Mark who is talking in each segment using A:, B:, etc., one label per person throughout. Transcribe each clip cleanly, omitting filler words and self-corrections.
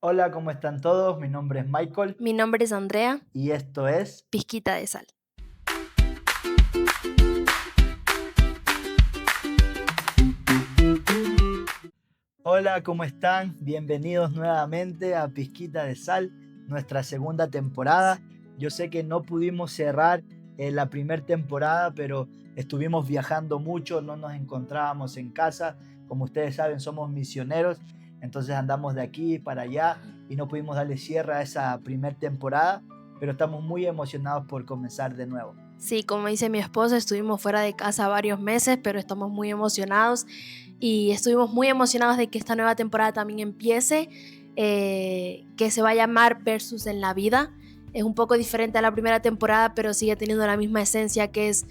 A: Hola, ¿cómo están todos? Mi nombre es Michael
B: Mi nombre es Andrea,
A: y esto es...
B: pizquita de sal.
A: Hola, ¿cómo están? Bienvenidos nuevamente a Pizquita de Sal, nuestra segunda temporada. Yo sé que no pudimos cerrar la primera temporada, pero estuvimos viajando mucho, no nos encontrábamos en casa. Como ustedes saben, somos misioneros, entonces andamos de aquí para allá y no pudimos darle cierre a esa primera temporada, pero estamos muy emocionados por comenzar de nuevo.
B: Sí, como dice mi esposo, estuvimos fuera de casa varios meses, pero estamos muy emocionados y estuvimos muy emocionados de que esta nueva temporada también empiece, que se va a llamar Versus en la vida. Es un poco diferente a la primera temporada, pero sigue teniendo la misma esencia, que es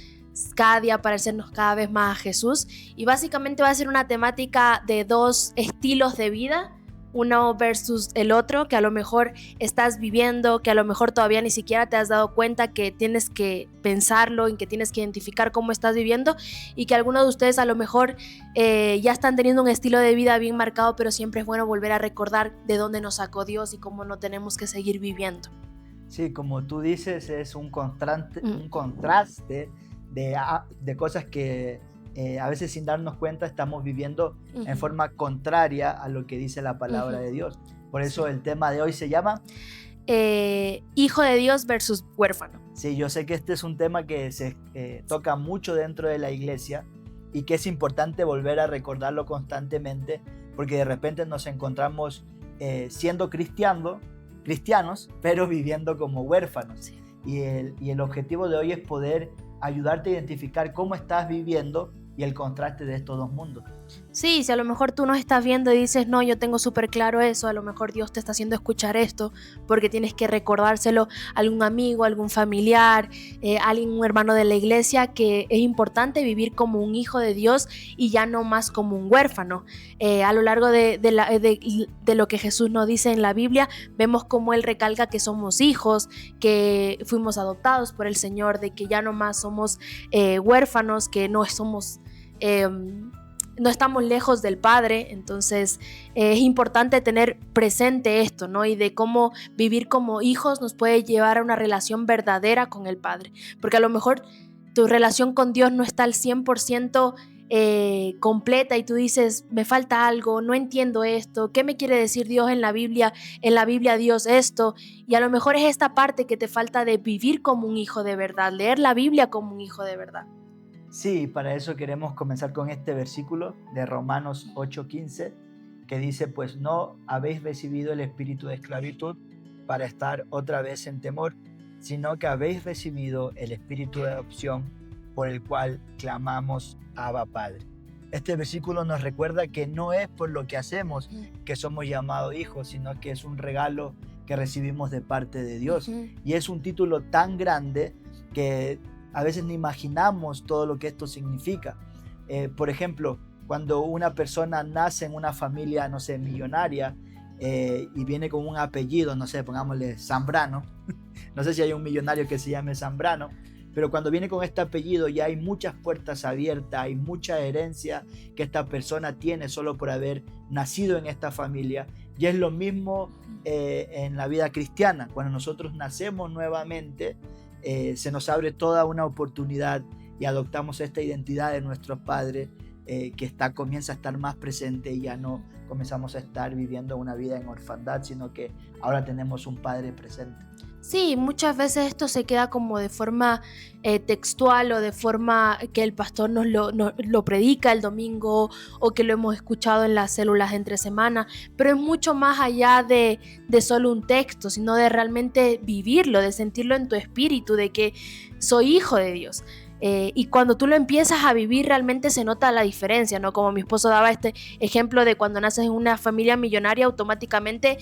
B: cada día parecernos cada vez más a Jesús. Y básicamente va a ser una temática de dos estilos de vida, uno versus el otro, que a lo mejor estás viviendo, que a lo mejor todavía ni siquiera te has dado cuenta, que tienes que pensarlo y que tienes que identificar cómo estás viviendo, y que algunos de ustedes a lo mejor ya están teniendo un estilo de vida bien marcado, pero siempre es bueno volver a recordar de dónde nos sacó Dios y cómo no tenemos que seguir viviendo.
A: Sí, como tú dices, es
B: Mm.
A: un contraste de cosas que a veces sin darnos cuenta estamos viviendo en
B: Ujú.
A: forma contraria a lo que dice la palabra
B: Ujú.
A: de Dios. Por eso
B: Sí.
A: el tema de hoy se llama,
B: Hijo de Dios versus huérfano.
A: sí, yo sé que este es un tema que se toca mucho dentro de la iglesia y que es importante volver a recordarlo constantemente porque de repente nos encontramos siendo cristianos, pero viviendo como huérfanos.
B: Sí.
A: Y el objetivo de hoy es poder ayudarte a identificar cómo estás viviendo y el contraste de estos dos mundos.
B: Sí, si a lo mejor tú nos estás viendo y dices, no, yo tengo súper claro eso, a lo mejor Dios te está haciendo escuchar esto, porque tienes que recordárselo a algún amigo, algún familiar, alguien, un hermano de la iglesia, que es importante vivir como un hijo de Dios y ya no más como un huérfano. A lo largo de lo que Jesús nos dice en la Biblia, vemos cómo Él recalca que somos hijos, que fuimos adoptados por el Señor, de que ya no más somos huérfanos, que no somos... Eh, no estamos lejos del Padre. Entonces es importante tener presente esto, ¿no? Y de cómo vivir como hijos nos puede llevar a una relación verdadera con el Padre, porque a lo mejor tu relación con Dios no está al 100% completa y tú dices, me falta algo, no entiendo esto, ¿qué me quiere decir Dios en la Biblia? En la Biblia Dios esto, y a lo mejor es esta parte que te falta de vivir como un hijo de verdad, leer la Biblia como un hijo de verdad.
A: Sí, para eso queremos comenzar con este versículo de Romanos 8:15, que dice, pues no habéis recibido el espíritu de esclavitud para estar otra vez en temor, sino que habéis recibido el espíritu de adopción por el cual clamamos Abba Padre. Este versículo nos recuerda que no es por lo que hacemos que somos llamados hijos, sino que es un regalo que recibimos de parte de Dios.
B: Ujú.
A: Y es un título tan grande que a veces no imaginamos todo lo que esto significa. Por ejemplo, cuando una persona nace en una familia, no sé, millonaria, y viene con un apellido, no sé, pongámosle Zambrano, no sé si hay un millonario que se llame Zambrano, pero cuando viene con este apellido ya hay muchas puertas abiertas, hay mucha herencia que esta persona tiene solo por haber nacido en esta familia. Y es lo mismo en la vida cristiana. Cuando nosotros nacemos nuevamente, se nos abre toda una oportunidad y adoptamos esta identidad de nuestros padres, comienza a estar más presente y ya no comenzamos a estar viviendo una vida en orfandad, sino que ahora tenemos un padre presente.
B: Sí, muchas veces esto se queda como de forma textual, o de forma que el pastor nos lo predica el domingo, o que lo hemos escuchado en las células entre semana, pero es mucho más allá de solo un texto, sino de realmente vivirlo, de sentirlo en tu espíritu, de que soy hijo de Dios. Y cuando tú lo empiezas a vivir realmente se nota la diferencia, ¿no? Como mi esposo daba este ejemplo de cuando naces en una familia millonaria, automáticamente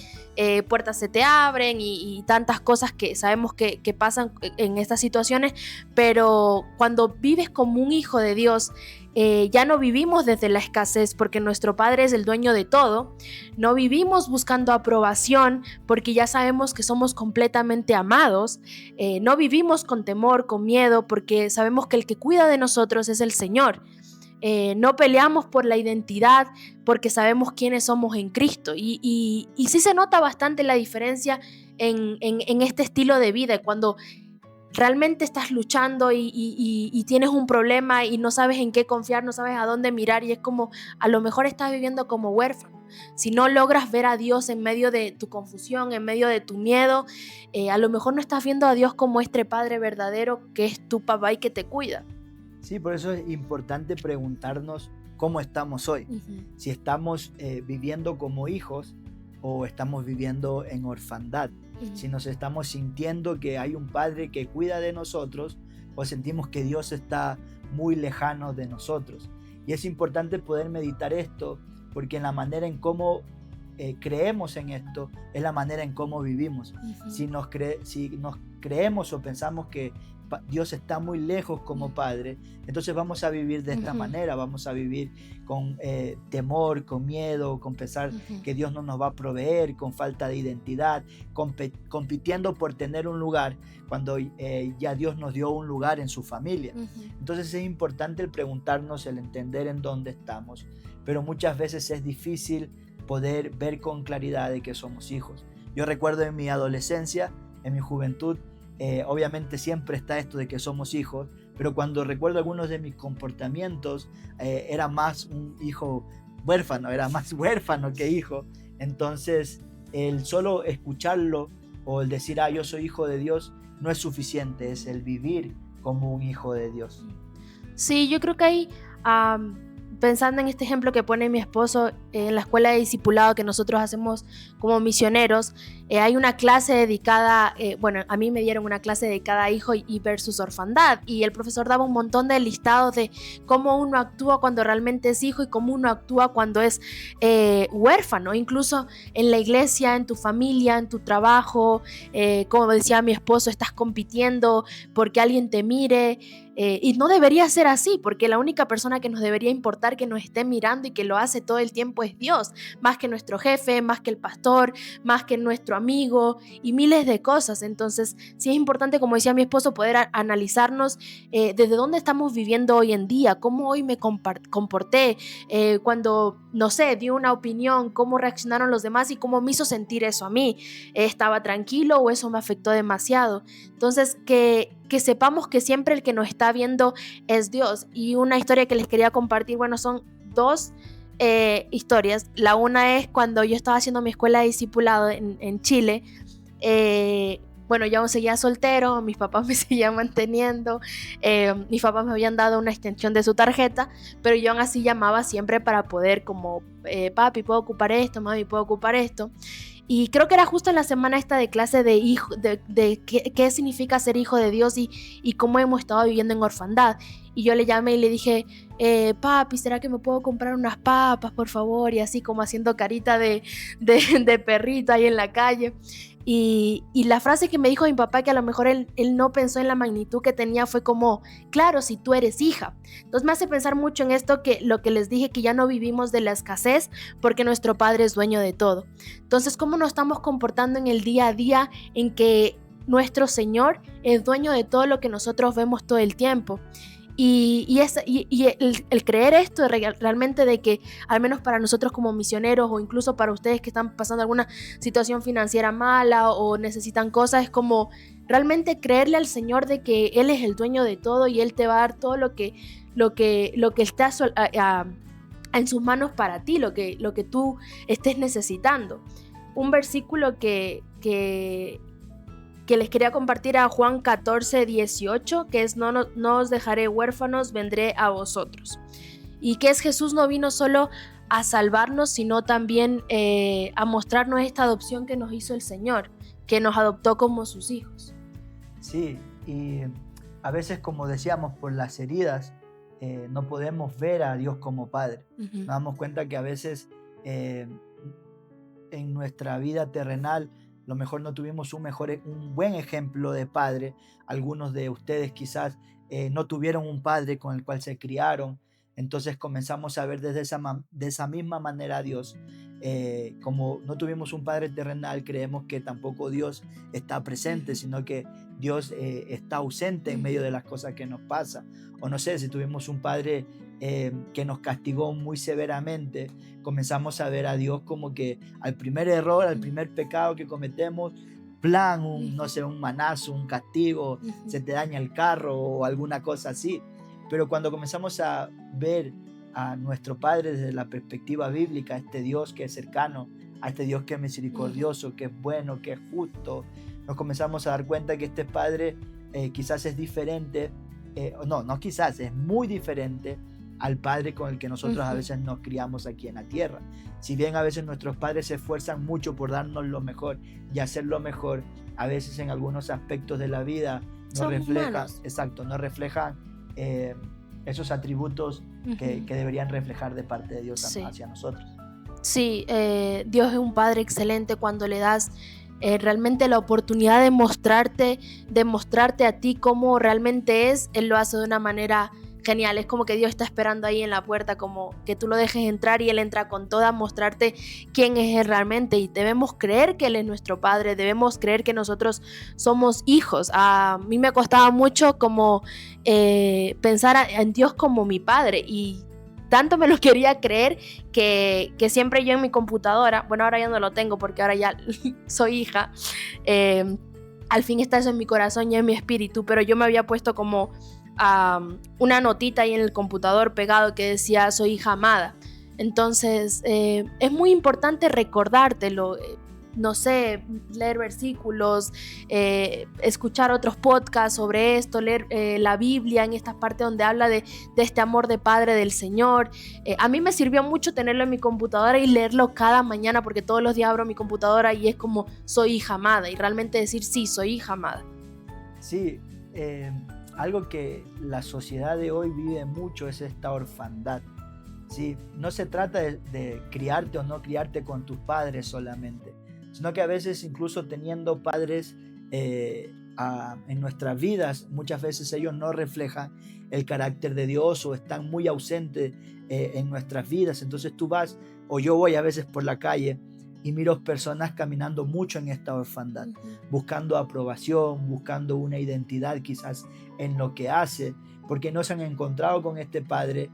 B: puertas se te abren y tantas cosas que sabemos que pasan en estas situaciones, pero cuando vives como un hijo de Dios, ya no vivimos desde la escasez porque nuestro Padre es el dueño de todo, no vivimos buscando aprobación porque ya sabemos que somos completamente amados, no vivimos con temor, con miedo, porque sabemos que el que cuida de nosotros es el Señor. no peleamos por la identidad porque sabemos quiénes somos en Cristo. Y sí se nota bastante la diferencia en este estilo de vida, cuando realmente estás luchando y tienes un problema y no sabes en qué confiar, no sabes a dónde mirar, y es como a lo mejor estás viviendo como huérfano. Si no logras ver a Dios en medio de tu confusión, en medio de tu miedo, a lo mejor no estás viendo a Dios como este Padre verdadero que es tu papá y que te cuida.
A: Sí, por eso es importante preguntarnos cómo estamos hoy.
B: Uh-huh.
A: Si estamos viviendo como hijos o estamos viviendo en orfandad.
B: Uh-huh.
A: Si nos estamos sintiendo que hay un Padre que cuida de nosotros o sentimos que Dios está muy lejano de nosotros. Y es importante poder meditar esto, porque en la manera en cómo creemos en esto es la manera en cómo vivimos. Uh-huh. Si nos creemos o pensamos que Dios está muy lejos como Padre, entonces vamos a vivir de esta manera, vamos a vivir con temor, con miedo, con pensar que Dios no nos va a proveer, con falta de identidad, compitiendo por tener un lugar cuando ya Dios nos dio un lugar en su familia. Entonces es importante el preguntarnos, el entender en dónde estamos, pero muchas veces es difícil poder ver con claridad de que somos hijos. Yo recuerdo en mi adolescencia, en mi juventud, obviamente siempre está esto de que somos hijos, pero cuando recuerdo algunos de mis comportamientos, era más un hijo huérfano, era más huérfano que hijo. Entonces el solo escucharlo o el decir, yo soy hijo de Dios, no es suficiente, es el vivir como un hijo de Dios.
B: Sí, yo creo que hay... pensando en este ejemplo que pone mi esposo, en la escuela de discipulado que nosotros hacemos como misioneros, hay una clase dedicada, a mí me dieron una clase dedicada a hijo y versus orfandad, y el profesor daba un montón de listados de cómo uno actúa cuando realmente es hijo y cómo uno actúa cuando es huérfano, incluso en la iglesia, en tu familia, en tu trabajo, como decía mi esposo, estás compitiendo porque alguien te mire. Y no debería ser así, porque la única persona que nos debería importar que nos esté mirando y que lo hace todo el tiempo es Dios, más que nuestro jefe, más que el pastor, más que nuestro amigo y miles de cosas. Entonces sí es importante, como decía mi esposo, poder analizarnos desde dónde estamos viviendo hoy en día, cómo hoy me comporté, cuando, no sé, di una opinión, cómo reaccionaron los demás y cómo me hizo sentir eso a mí. ¿Estaba tranquilo o eso me afectó demasiado? Entonces que sepamos que siempre el que nos está viendo es Dios. Y una historia que les quería compartir, son dos historias. La una es cuando yo estaba haciendo mi escuela de discipulado en Chile. Yo aún seguía soltero, mis papás me seguían manteniendo, mis papás me habían dado una extensión de su tarjeta, pero yo aún así llamaba siempre para poder como, papi, ¿puedo ocupar esto? Mami, ¿puedo ocupar esto? Y creo que era justo en la semana esta de clase de hijo, de qué significa ser hijo de Dios y cómo hemos estado viviendo en orfandad. Y yo le llamé y le dije, papi, ¿será que me puedo comprar unas papas, por favor? Y así como haciendo carita de perrito ahí en la calle. Y la frase que me dijo mi papá, que a lo mejor él no pensó en la magnitud que tenía, fue como, claro, si tú eres hija. Entonces me hace pensar mucho en esto, que lo que les dije, que ya no vivimos de la escasez porque nuestro Padre es dueño de todo. Entonces, ¿cómo nos estamos comportando en el día a día en que nuestro Señor es dueño de todo lo que nosotros vemos todo el tiempo? Y el creer esto realmente, de que al menos para nosotros como misioneros, o incluso para ustedes que están pasando alguna situación financiera mala o necesitan cosas, es como realmente creerle al Señor de que Él es el dueño de todo y Él te va a dar todo lo que está en sus manos para ti, lo que tú estés necesitando. Un versículo que les quería compartir, a Juan 14:18, que es, no os dejaré huérfanos, vendré a vosotros. Y que es, Jesús no vino solo a salvarnos, sino también a mostrarnos esta adopción que nos hizo el Señor, que nos adoptó como sus hijos.
A: Sí, y a veces, como decíamos, por las heridas no podemos ver a Dios como Padre. Nos damos cuenta que a veces en nuestra vida terrenal a lo mejor no tuvimos un buen ejemplo de padre. Algunos de ustedes quizás no tuvieron un padre con el cual se criaron. Entonces comenzamos a ver de esa misma manera a Dios. Como no tuvimos un padre terrenal, creemos que tampoco Dios está presente, sino que Dios está ausente en medio de las cosas que nos pasan. O no sé, si tuvimos un padre que nos castigó muy severamente, comenzamos a ver a Dios como que al primer error, al primer pecado que cometemos, plan, no sé, un manazo, un castigo, se te daña el carro o alguna cosa así. Pero cuando comenzamos a ver a nuestro Padre desde la perspectiva bíblica, a este Dios que es cercano, a este Dios que es misericordioso, que es bueno, que es justo, nos comenzamos a dar cuenta que este Padre quizás es diferente, no quizás, es muy diferente al Padre con el que nosotros a veces nos criamos aquí en la tierra. Si bien a veces nuestros padres se esfuerzan mucho por darnos lo mejor y hacer lo mejor, a veces en algunos aspectos de la vida no reflejan esos atributos que deberían reflejar de parte de Dios hacia nosotros.
B: Sí, Dios es un Padre excelente cuando le das realmente la oportunidad de mostrarte a ti cómo realmente es. Él lo hace de una manera genial. Es como que Dios está esperando ahí en la puerta, como que tú lo dejes entrar y Él entra con toda a mostrarte quién es Él realmente. Y debemos creer que Él es nuestro Padre, debemos creer que nosotros somos hijos. A mí me costaba mucho como pensar en Dios como mi Padre, y tanto me lo quería creer que siempre yo en mi computadora, bueno, ahora ya no lo tengo porque ahora ya soy hija, al fin está eso en mi corazón y en mi espíritu, pero yo me había puesto como una notita ahí en el computador pegado que decía soy hija amada. Entonces es muy importante recordártelo, no sé, leer versículos, escuchar otros podcasts sobre esto, leer la Biblia en esta parte donde habla de este amor de Padre del Señor. A mí me sirvió mucho tenerlo en mi computadora y leerlo cada mañana, porque todos los días abro mi computadora y es como soy hija amada, y realmente decir sí, soy hija amada.
A: Sí, algo que la sociedad de hoy vive mucho es esta orfandad. ¿Sí? No se trata de criarte o no criarte con tus padres solamente, sino que a veces incluso teniendo padres en nuestras vidas, muchas veces ellos no reflejan el carácter de Dios o están muy ausentes en nuestras vidas. Entonces tú vas, o yo voy a veces por la calle y miro personas caminando mucho en esta orfandad, buscando aprobación, buscando una identidad quizás en lo que hace, porque no se han encontrado con este Padre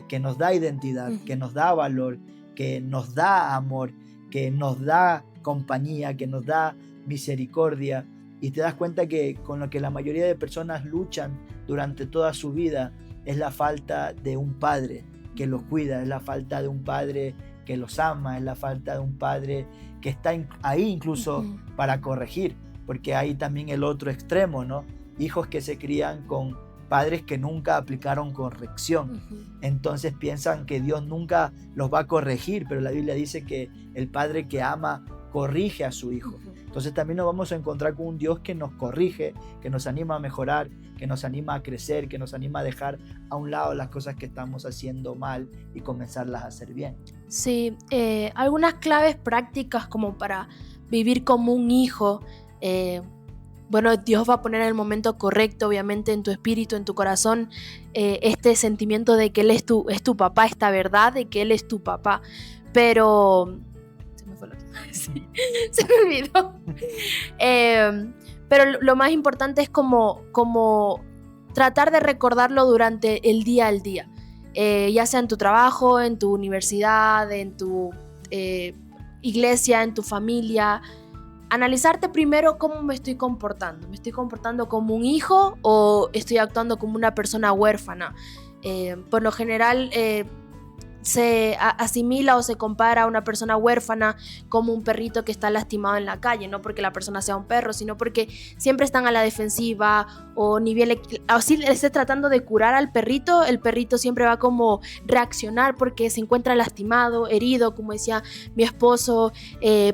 A: que nos da identidad, que nos da valor, que nos da amor, que nos da compañía, que nos da misericordia. Y te das cuenta que con lo que la mayoría de personas luchan durante toda su vida es la falta de un padre que los cuida, es la falta de un padre que los ama, es la falta de un padre que está ahí incluso para corregir, porque hay también el otro extremo, ¿no? Hijos que se crían con padres que nunca aplicaron corrección. Entonces piensan que Dios nunca los va a corregir, pero la Biblia dice que el padre que ama corrige a su hijo. Entonces también nos vamos a encontrar con un Dios que nos corrige, que nos anima a mejorar, que nos anima a crecer, que nos anima a dejar a un lado las cosas que estamos haciendo mal y comenzarlas a hacer bien.
B: Sí, algunas claves prácticas como para vivir como un hijo. Bueno, Dios va a poner en el momento correcto, obviamente, en tu espíritu, en tu corazón, este sentimiento de que Él es tu papá, esta verdad de que Él es tu papá. Pero se me fue lo que iba a decir. Se me olvidó. Pero lo más importante es como tratar de recordarlo durante el día al día, ya sea en tu trabajo, en tu universidad, en tu iglesia, en tu familia. Analizarte primero cómo me estoy comportando. ¿Me estoy comportando como un hijo o estoy actuando como una persona huérfana? Por lo general se asimila o se compara a una persona huérfana como un perrito que está lastimado en la calle, no porque la persona sea un perro, sino porque siempre están a la defensiva, o ni bien o si le esté tratando de curar al perrito, el perrito siempre va como reaccionar porque se encuentra lastimado, herido, como decía mi esposo,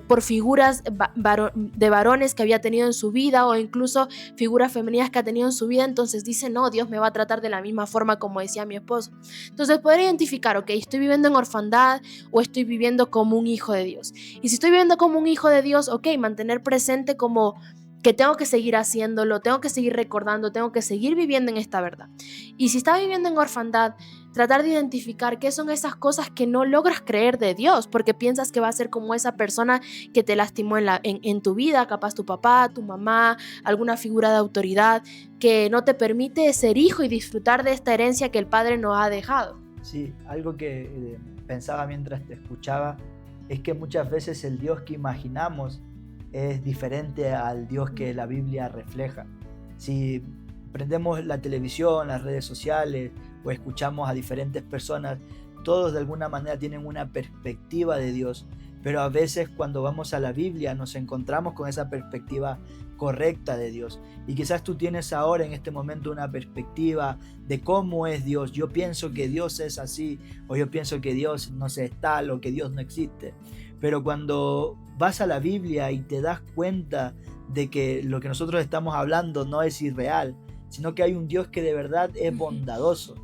B: por figuras de varones que había tenido en su vida, o incluso figuras femeninas que ha tenido en su vida. Entonces dice, no, Dios me va a tratar de la misma forma, como decía mi esposo. Entonces poder identificar, ok, estoy viviendo en orfandad o estoy viviendo como un hijo de Dios. Y si estoy viviendo como un hijo de Dios, ok, mantener presente como que tengo que seguir haciéndolo, tengo que seguir recordando, tengo que seguir viviendo en esta verdad. Y si está viviendo en orfandad, tratar de identificar qué son esas cosas que no logras creer de Dios, porque piensas que va a ser como esa persona que te lastimó en tu vida, capaz tu papá, tu mamá, alguna figura de autoridad que no te permite ser hijo y disfrutar de esta herencia que el Padre nos ha dejado.
A: Sí, algo que pensaba mientras te escuchaba es que muchas veces el Dios que imaginamos es diferente al Dios que la Biblia refleja. Si prendemos la televisión, las redes sociales o escuchamos a diferentes personas, todos de alguna manera tienen una perspectiva de Dios, pero a veces cuando vamos a la Biblia nos encontramos con esa perspectiva correcta de Dios. Y quizás tú tienes ahora en este momento una perspectiva de cómo es Dios. Yo pienso que Dios es así, o yo pienso que Dios no sé, es tal, o que Dios no existe. Pero cuando vas a la Biblia y te das cuenta de que lo que nosotros estamos hablando no es irreal, sino que hay un Dios que de verdad es bondadoso,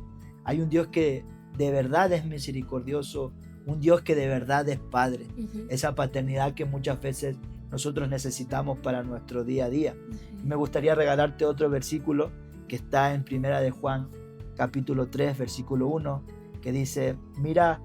A: hay un Dios que de verdad es misericordioso, un Dios que de verdad es Padre. Esa paternidad que muchas veces nosotros necesitamos para nuestro día a día. Me gustaría regalarte otro versículo que está en Primera de Juan, capítulo 3, versículo 1, que dice: mira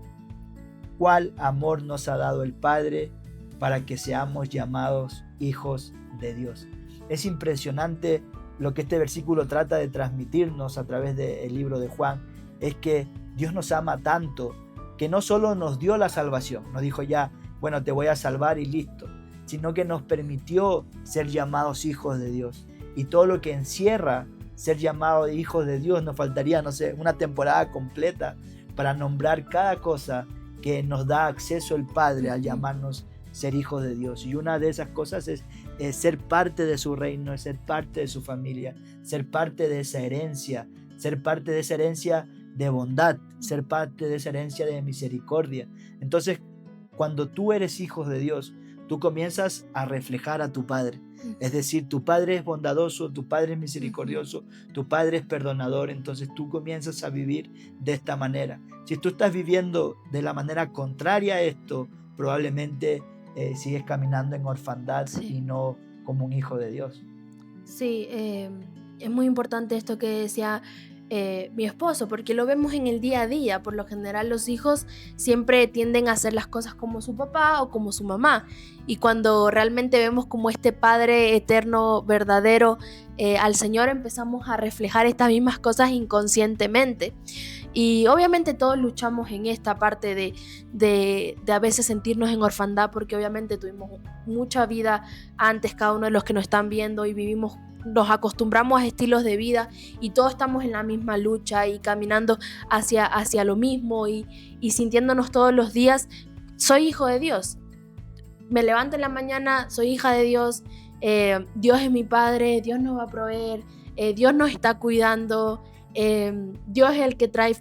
A: cuál amor nos ha dado el Padre para que seamos llamados hijos de Dios. Es impresionante lo que este versículo trata de transmitirnos a través del libro de Juan. Es que Dios nos ama tanto que no solo nos dio la salvación, nos dijo ya, bueno, te voy a salvar y listo, sino que nos permitió ser llamados hijos de Dios. Y todo lo que encierra ser llamados hijos de Dios, nos faltaría, no sé, una temporada completa para nombrar cada cosa que nos da acceso el Padre al llamarnos ser hijos de Dios. Y una de esas cosas es ser parte de su reino, es ser parte de su familia, ser parte de esa herencia, ser parte de esa herencia de bondad, ser parte de esa herencia de misericordia. Entonces, cuando tú eres hijo de Dios, tú comienzas a reflejar a tu Padre. Es decir, tu Padre es bondadoso, tu Padre es misericordioso, tu Padre es perdonador. Entonces tú comienzas a vivir de esta manera. Si tú estás viviendo de la manera contraria a esto, probablemente sigues caminando en orfandad y no como un hijo de Dios.
B: Sí, es muy importante esto que decía mi esposo, porque lo vemos en el día a día. Por lo general los hijos siempre tienden a hacer las cosas como su papá o como su mamá, y cuando realmente vemos como este Padre eterno, verdadero, al Señor, empezamos a reflejar estas mismas cosas inconscientemente. Y obviamente todos luchamos en esta parte de a veces sentirnos en orfandad, porque obviamente tuvimos mucha vida antes, cada uno de los que nos están viendo, y nos acostumbramos a estilos de vida y todos estamos en la misma lucha y caminando hacia lo mismo y sintiéndonos todos los días: soy hijo de Dios, me levanto en la mañana, soy hija de Dios, Dios es mi Padre, Dios nos va a proveer, Dios nos está cuidando, Dios es el que trae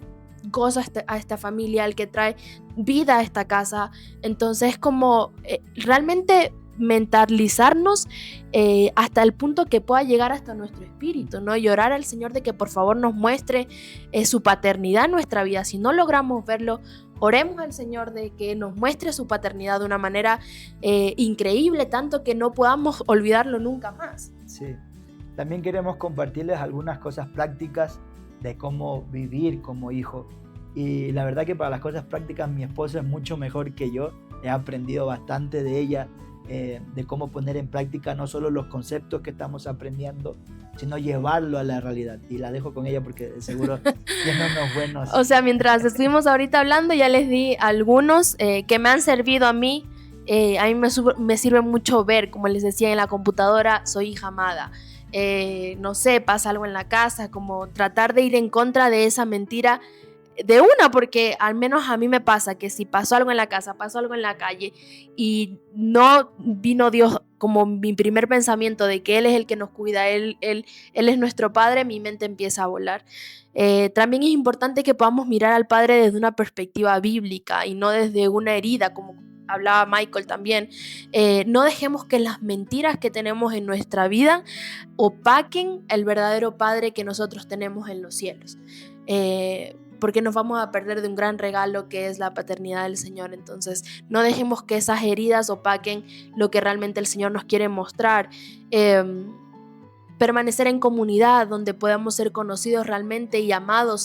B: cosas a esta familia, el que trae vida a esta casa. Entonces, como realmente mentalizarnos hasta el punto que pueda llegar hasta nuestro espíritu, ¿no? Y orar al Señor de que por favor nos muestre su paternidad en nuestra vida. Si no logramos verlo, oremos al Señor de que nos muestre su paternidad de una manera increíble, tanto que no podamos olvidarlo nunca más.
A: Sí. También queremos compartirles algunas cosas prácticas de cómo vivir como hijo. Y la verdad que para las cosas prácticas mi esposa es mucho mejor que yo. He aprendido bastante de ella, de cómo poner en práctica no solo los conceptos que estamos aprendiendo, sino llevarlo a la realidad. Y la dejo con ella porque seguro tiene unos buenos...
B: O sea, mientras estuvimos ahorita hablando, ya les di algunos que me han servido a mí. A mí me sirve mucho ver, como les decía, en la computadora, soy hija amada. No sé, pasa algo en la casa, como tratar de ir en contra de esa mentira de una, porque al menos a mí me pasa que si pasó algo en la casa, pasó algo en la calle y no vino Dios como mi primer pensamiento de que Él es el que nos cuida, Él es nuestro Padre, mi mente empieza a volar. También es importante que podamos mirar al Padre desde una perspectiva bíblica y no desde una herida, como hablaba Michael también. No dejemos que las mentiras que tenemos en nuestra vida opaquen el verdadero Padre que nosotros tenemos en los cielos, porque nos vamos a perder de un gran regalo que es la paternidad del Señor. Entonces no dejemos que esas heridas opaquen lo que realmente el Señor nos quiere mostrar. Permanecer en comunidad donde podamos ser conocidos realmente y amados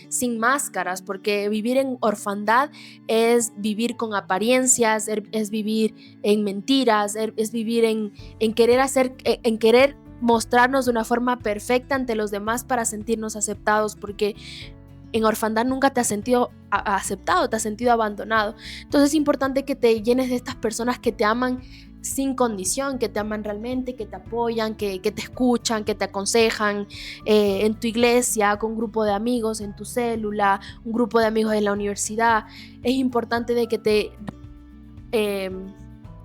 B: sin máscaras, porque vivir en orfandad es vivir con apariencias, es vivir en mentiras, es vivir en querer mostrarnos de una forma perfecta ante los demás para sentirnos aceptados, porque en orfandad nunca te has sentido aceptado, te has sentido abandonado. Entonces es importante que te llenes de estas personas que te aman sin condición, que te aman realmente, que te apoyan, que te escuchan, que te aconsejan, en tu iglesia, con un grupo de amigos, en tu célula, un grupo de amigos en la universidad. Es importante de que eh,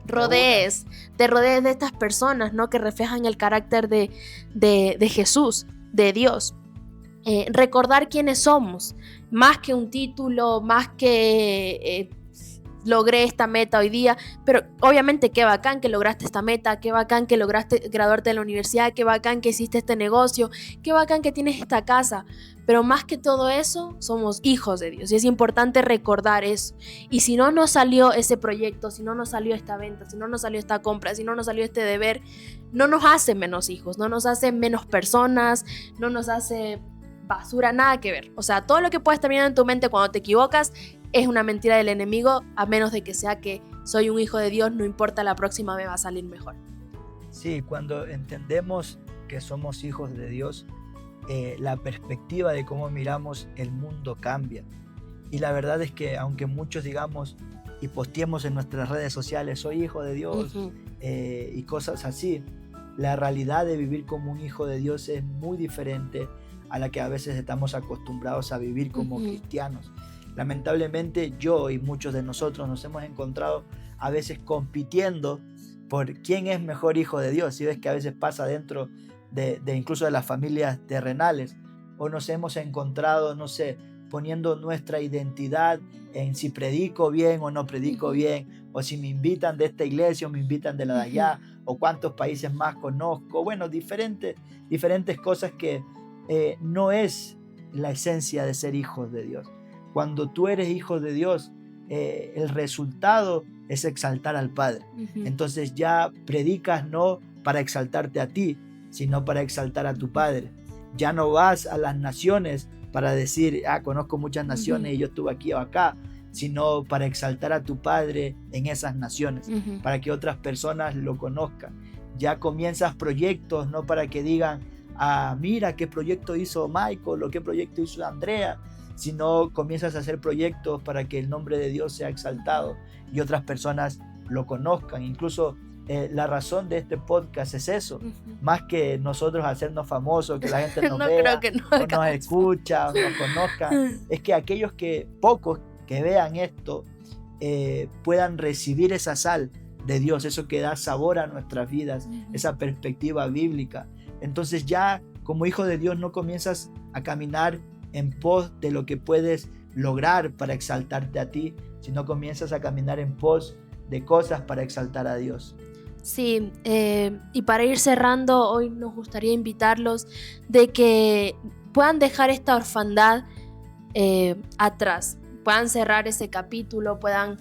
B: rodees de estas personas, ¿no? Que reflejan el carácter de Jesús, de Dios. Recordar quiénes somos, más que un título, más que logré esta meta hoy día, pero obviamente qué bacán que lograste esta meta, qué bacán que lograste graduarte de la universidad, qué bacán que hiciste este negocio, qué bacán que tienes esta casa, pero más que todo eso, somos hijos de Dios y es importante recordar eso. Y si no nos salió ese proyecto, si no nos salió esta venta, si no nos salió esta compra, si no nos salió este deber, no nos hace menos hijos, no nos hace menos personas, no nos hace basura, nada que ver. O sea, todo lo que puedes terminar en tu mente cuando te equivocas es una mentira del enemigo, a menos de que sea que soy un hijo de Dios, no importa, la próxima me va a salir mejor.
A: Sí, cuando entendemos que somos hijos de Dios, la perspectiva de cómo miramos el mundo cambia. Y la verdad es que aunque muchos digamos y posteemos en nuestras redes sociales, soy hijo de Dios, y cosas así, la realidad de vivir como un hijo de Dios es muy diferente a la que a veces estamos acostumbrados a vivir como cristianos. Lamentablemente yo y muchos de nosotros nos hemos encontrado a veces compitiendo por quién es mejor hijo de Dios. Si ves que a veces pasa dentro de incluso de las familias terrenales, o nos hemos encontrado, no sé, poniendo nuestra identidad en si predico bien o no predico bien, o si me invitan de esta iglesia o me invitan de la de allá, o cuántos países más conozco. Bueno, diferentes cosas que no es la esencia de ser hijos de Dios. Cuando tú eres hijo de Dios, el resultado es exaltar al Padre. Entonces ya predicas no para exaltarte a ti, sino para exaltar a tu Padre. Ya no vas a las naciones para decir, conozco muchas naciones y yo estuve aquí o acá, sino para exaltar a tu Padre en esas naciones, para que otras personas lo conozcan. Ya comienzas proyectos no para que digan, mira qué proyecto hizo Michael o qué proyecto hizo Andrea, sino comienzas a hacer proyectos para que el nombre de Dios sea exaltado y otras personas lo conozcan. Incluso la razón de este podcast es eso, más que nosotros hacernos famosos, que la gente nos vea, o nos escucha, o nos conozca, es que aquellos pocos que vean esto, puedan recibir esa sal de Dios, eso que da sabor a nuestras vidas, esa perspectiva bíblica. Entonces ya como hijo de Dios no comienzas a caminar en pos de lo que puedes lograr para exaltarte a ti, sino comienzas a caminar en pos de cosas para exaltar a Dios.
B: Sí, y para ir cerrando, hoy nos gustaría invitarlos de que puedan dejar esta orfandad atrás, puedan cerrar ese capítulo, puedan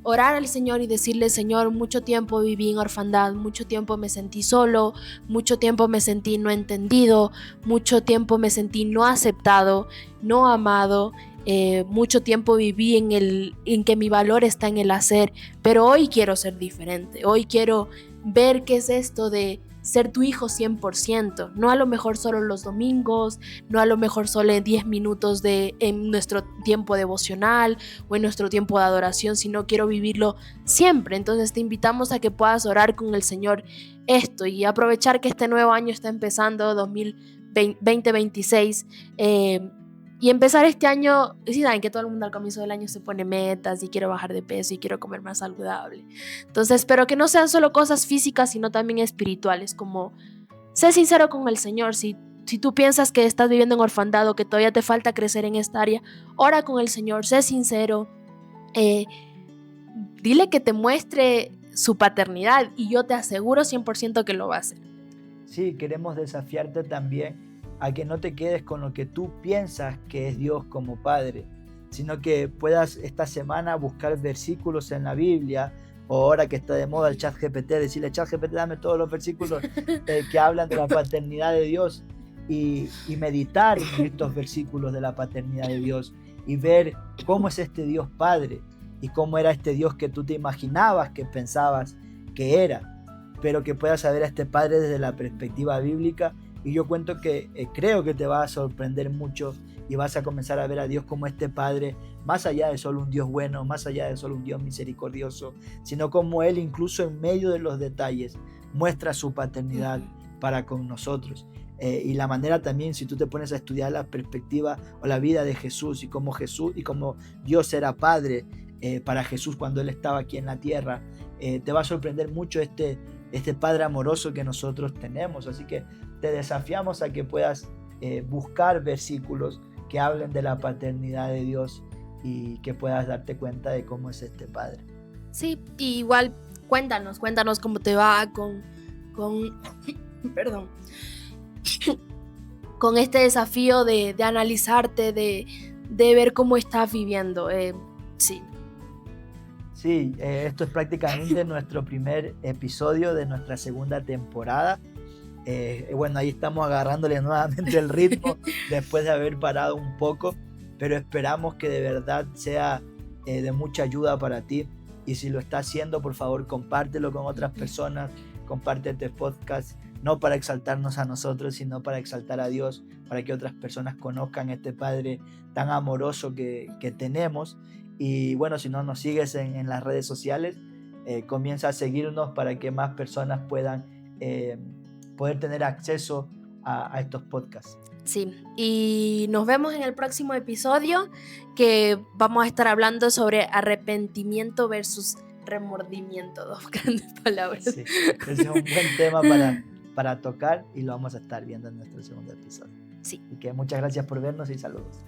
B: orar al Señor y decirle, Señor, mucho tiempo viví en orfandad, mucho tiempo me sentí solo, mucho tiempo me sentí no entendido, mucho tiempo me sentí no aceptado, no amado, mucho tiempo viví en que mi valor está en el hacer, pero hoy quiero ser diferente, hoy quiero ver qué es esto de ser tu hijo 100%, no a lo mejor solo los domingos, no a lo mejor solo en 10 minutos en nuestro tiempo devocional o en nuestro tiempo de adoración, sino quiero vivirlo siempre. Entonces te invitamos a que puedas orar con el Señor esto y aprovechar que este nuevo año está empezando, 2026, y empezar este año. Sí, saben que todo el mundo al comienzo del año se pone metas y quiero bajar de peso y quiero comer más saludable. Entonces, espero que no sean solo cosas físicas, sino también espirituales, como sé sincero con el Señor. Si tú piensas que estás viviendo en orfandad o que todavía te falta crecer en esta área, ora con el Señor, sé sincero, dile que te muestre su paternidad y yo te aseguro 100% que lo va a hacer.
A: Sí, queremos desafiarte también a que no te quedes con lo que tú piensas que es Dios como Padre, sino que puedas esta semana buscar versículos en la Biblia, o ahora que está de moda el ChatGPT, decirle, ChatGPT, dame todos los versículos que hablan de la paternidad de Dios, y meditar en estos versículos de la paternidad de Dios y ver cómo es este Dios Padre y cómo era este Dios que tú te imaginabas, que pensabas que era, pero que puedas saber a este Padre desde la perspectiva bíblica. Y yo creo que te va a sorprender mucho y vas a comenzar a ver a Dios como este Padre, más allá de solo un Dios bueno, más allá de solo un Dios misericordioso, sino como Él incluso en medio de los detalles muestra su paternidad para con nosotros. Y la manera también, si tú te pones a estudiar la perspectiva o la vida de Jesús y cómo Dios era Padre para Jesús cuando Él estaba aquí en la tierra, te va a sorprender mucho este Padre amoroso que nosotros tenemos. Así que te desafiamos a que puedas buscar versículos que hablen de la paternidad de Dios y que puedas darte cuenta de cómo es este Padre.
B: Sí, y igual cuéntanos cómo te va con perdón, con este desafío de analizarte, de ver cómo estás viviendo. Sí.
A: Sí, esto es prácticamente nuestro primer episodio de nuestra segunda temporada. Bueno, ahí estamos agarrándole nuevamente el ritmo después de haber parado un poco, pero esperamos que de verdad sea de mucha ayuda para ti, y si lo está haciendo, por favor compártelo con otras personas, comparte este podcast, no para exaltarnos a nosotros, sino para exaltar a Dios, para que otras personas conozcan este Padre tan amoroso que tenemos. Y bueno, si no nos sigues en las redes sociales, comienza a seguirnos para que más personas puedan poder tener acceso a estos podcasts.
B: Sí, y nos vemos en el próximo episodio, que vamos a estar hablando sobre arrepentimiento versus remordimiento, dos grandes palabras.
A: Sí, ese es un buen tema para tocar, y lo vamos a estar viendo en nuestro segundo episodio.
B: Sí.
A: Y que muchas gracias por vernos y saludos.